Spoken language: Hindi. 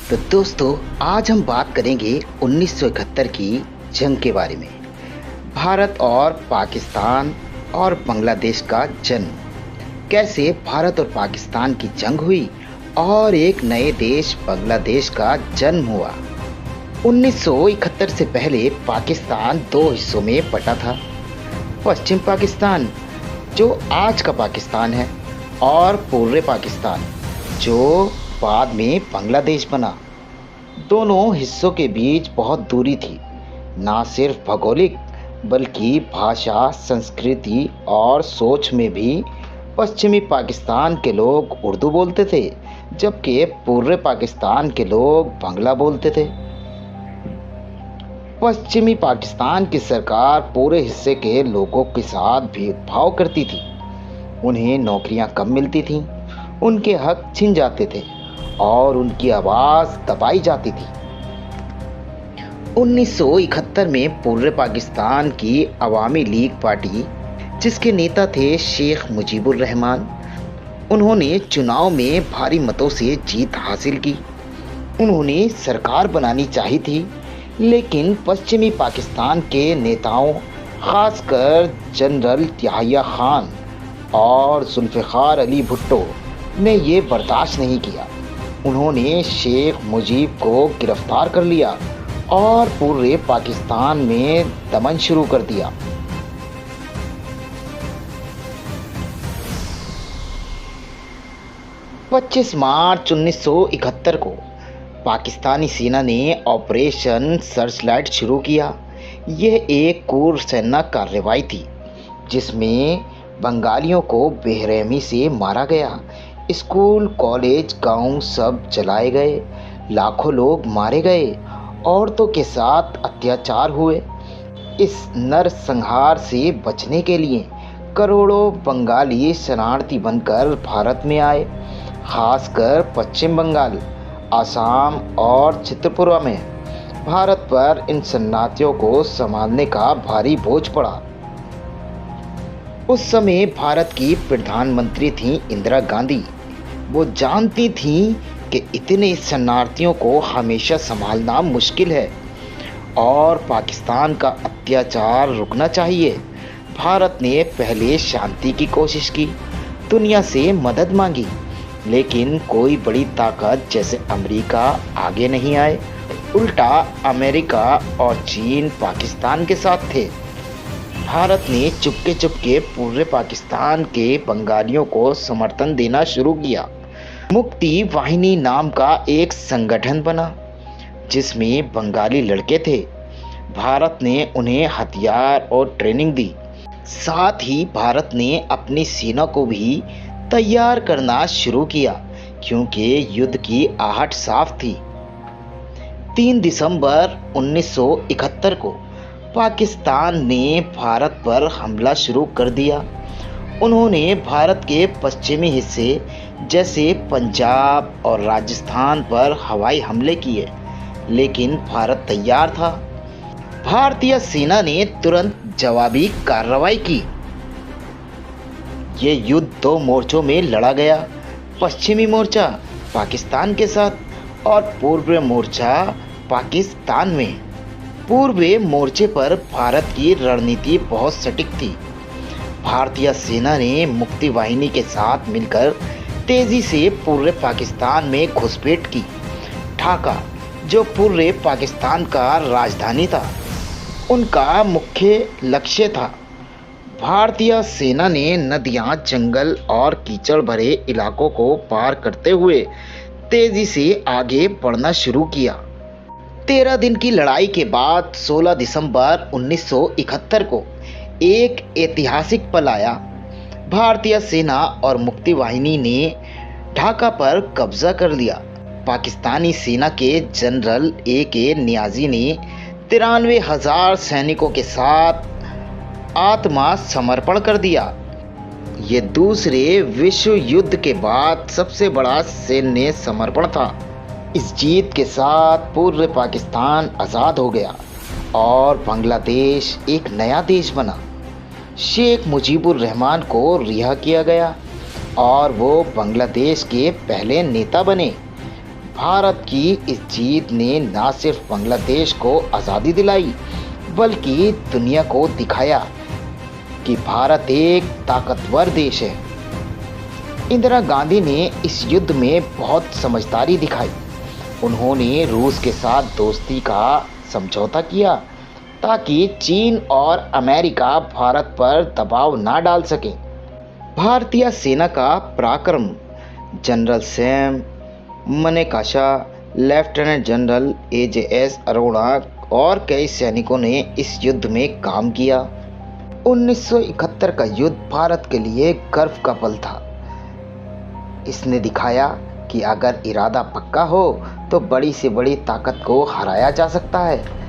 तो दोस्तों, आज हम बात करेंगे 1971 की जंग के बारे में। भारत और पाकिस्तान और बांग्लादेश का जन्म। कैसे भारत और पाकिस्तान की जंग हुई और एक नए देश बांग्लादेश का जन्म हुआ। 1971 से पहले पाकिस्तान दो हिस्सों में बटा था। पश्चिम पाकिस्तान, जो आज का पाकिस्तान है, और पूर्वी पाकिस्तान, जो बाद में बांग्लादेश बना। दोनों हिस्सों के बीच बहुत दूरी थी, ना सिर्फ भौगोलिक बल्कि भाषा, संस्कृति और सोच में भी। पश्चिमी पाकिस्तान के लोग उर्दू बोलते थे, जबकि पूर्वी पाकिस्तान के लोग बांग्ला बोलते थे। पश्चिमी पाकिस्तान की सरकार पूरे हिस्से के लोगों के साथ भेदभाव करती थी। उन्हें नौकरियां कम मिलती थीं, उनके हक छिन जाते थे और उनकी आवाज़ दबाई जाती थी। 1971 में पूर्वी पाकिस्तान की अवामी लीग पार्टी, जिसके नेता थे शेख मुजीबुर रहमान, उन्होंने चुनाव में भारी मतों से जीत हासिल की। उन्होंने सरकार बनानी चाही थी, लेकिन पश्चिमी पाकिस्तान के नेताओं, खासकर जनरल याहिया खान और जुल्फ़िकार अली भुट्टो ने ये बर्दाश्त नहीं किया। उन्होंने शेख मुजीब को गिरफ्तार कर लिया और पूरे पाकिस्तान में दमन शुरू कर दिया। पच्चीस मार्च 1971 को पाकिस्तानी सेना ने ऑपरेशन सर्चलाइट शुरू किया। यह एक क्रूर सेना कार्रवाई थी, जिसमें बंगालियों को बेरहमी से मारा गया। स्कूल, कॉलेज, गांव सब जलाए गए, लाखों लोग मारे गए, औरतों के साथ अत्याचार हुए। इस नरसंहार से बचने के लिए करोड़ों बंगाली शरणार्थी बनकर भारत में आए, खासकर पश्चिम बंगाल, आसाम और त्रिपुरा में। भारत पर इन शरणार्थियों को संभालने का भारी बोझ पड़ा। उस समय भारत की प्रधानमंत्री थी इंदिरा गांधी। वो जानती थीं कि इतने शरणार्थियों को हमेशा संभालना मुश्किल है और पाकिस्तान का अत्याचार रुकना चाहिए। भारत ने पहले शांति की कोशिश की, दुनिया से मदद मांगी, लेकिन कोई बड़ी ताकत जैसे अमेरिका आगे नहीं आए। उल्टा अमेरिका और चीन पाकिस्तान के साथ थे। भारत ने चुपके चुपके पूरे पाकिस्तान के बंगालियों को समर्थन देना शुरू किया। मुक्ति वाहिनी नाम का एक संगठन बना, जिसमें बंगाली लड़के थे। भारत ने उन्हें हथियार और ट्रेनिंग दी। साथ ही भारत ने अपनी सेना को भी तैयार करना शुरू किया, क्योंकि युद्ध की आहट साफ थी। 3 दिसंबर 1971 को पाकिस्तान ने भारत पर हमला शुरू कर दिया। उन्होंने भारत के पश्चिमी हिस्से जैसे पंजाब और राजस्थान पर हवाई हमले किए, लेकिन भारत तैयार था। भारतीय सेना ने तुरंत जवाबी कार्रवाई की। ये युद्ध 2 मोर्चों में लड़ा गया। पश्चिमी मोर्चा पाकिस्तान के साथ और पूर्वी मोर्चा पाकिस्तान में। पूर्वी मोर्चे पर भारत की रणनीति बहुत सटीक थी। भारतीय सेना ने मुक्ति वाहिनी के साथ मिलकर तेजी से पूर्वी पाकिस्तान में घुसपैठ की। ढाका, जो पूर्वी पाकिस्तान का राजधानी था, उनका मुख्य लक्ष्य था। भारतीय सेना ने नदियां, जंगल और कीचड़ भरे इलाकों को पार करते हुए तेजी से आगे बढ़ना शुरू किया। 13 दिन की लड़ाई के बाद 16 दिसंबर 1971 को एक ऐतिहासिक पल आया। भारतीय सेना और मुक्ति वाहिनी ने ढाका पर कब्जा कर लिया। पाकिस्तानी सेना के जनरल A.K. नियाज़ी ने 93,000 सैनिकों के साथ आत्मसमर्पण कर दिया। ये दूसरे विश्व युद्ध के बाद सबसे बड़ा सैन्य समर्पण था। इस जीत के साथ पूर्वी पाकिस्तान आज़ाद हो गया और बांग्लादेश एक नया देश बना। शेख मुजीबुर रहमान को रिहा किया गया और वो बांग्लादेश के पहले नेता बने। भारत की इस जीत ने न सिर्फ बांग्लादेश को आज़ादी दिलाई, बल्कि दुनिया को दिखाया कि भारत एक ताकतवर देश है। इंदिरा गांधी ने इस युद्ध में बहुत समझदारी दिखाई। उन्होंने रूस के साथ दोस्ती का समझौता किया ताकि चीन और अमेरिका भारत पर दबाव ना डाल सके। भारतीय सेना का पराक्रम, general Sam Manekshaw, lieutenant general AJS Arora और कई सैनिकों ने इस युद्ध में काम किया। 1971 का युद्ध भारत के लिए गर्व का पल था। इसने दिखाया कि अगर इरादा पक्का हो तो बड़ी से बड़ी ताकत को हराया जा सकता है।